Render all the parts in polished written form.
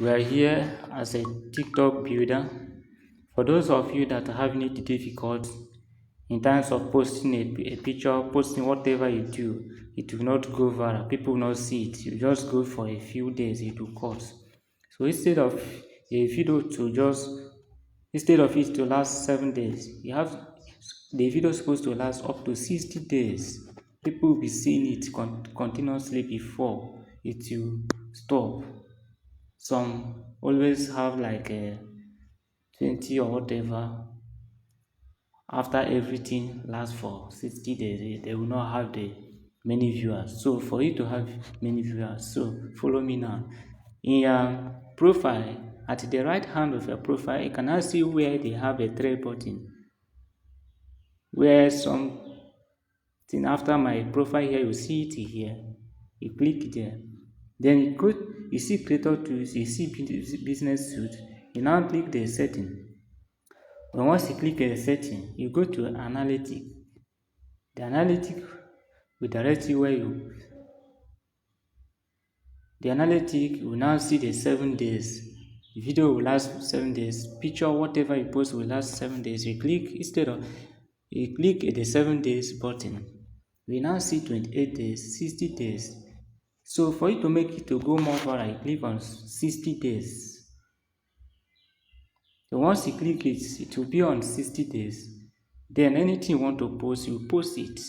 We are here as a TikTok builder. For those of you that are having it difficult in terms of posting a picture, posting whatever you do, it will not go viral. People will not see it. You just go for a few days, it will cut. So instead of it to last 7 days, you have the video is supposed to last up to 60 days. People will be seeing it continuously before it will stop. Some always have like a 20 or whatever. After everything lasts for 60 days, they will not have the many viewers. So for you to have many viewers, so follow me now. In your profile, at the right hand of your profile, you can now see where they have a three button. Where something after my profile here, you see it here. You click there. Then you see creator tools, you see business suite. You now click the setting. When once you click the setting, you go to analytic. The analytic will direct you the analytic will now see the 7 days. The video will last 7 days. Picture, whatever you post will last 7 days. You click the 7 days button. We now see 28 days, 60 days. So for you to make it to go more viral, you click on 60 days. So once you click it, it will be on 60 days. Then anything you want to post, you post it.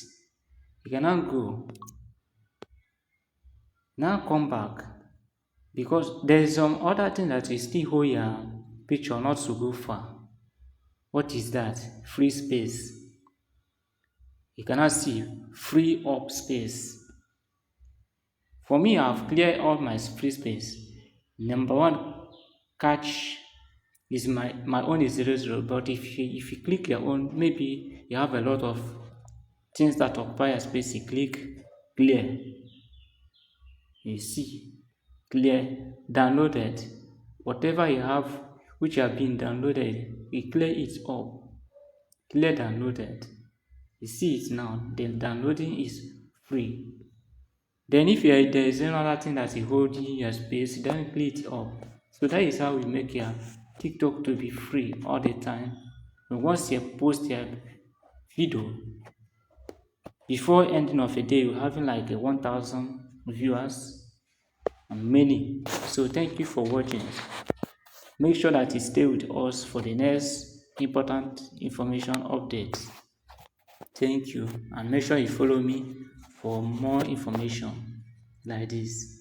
You can now go. Now come back. Because there is some other thing that will still hold your picture not to go far. What is that? Free space. You cannot see free up space. For me, I've cleared all my free space. Number one, catch is my own is 0, but if you click your own, maybe you have a lot of things that occupy a space. You click clear, you see clear, downloaded, whatever you have which have been downloaded, you clear it up, clear downloaded. You see it now. The downloading is free. Then if there is another thing that is holding your space, then clear it up. So that is how we make your TikTok to be free all the time. And once you post your video, before ending of a day, you're having like 1,000 viewers and many. So thank you for watching. Make sure that you stay with us for the next important information updates. Thank you, and make sure you follow me for more information like this.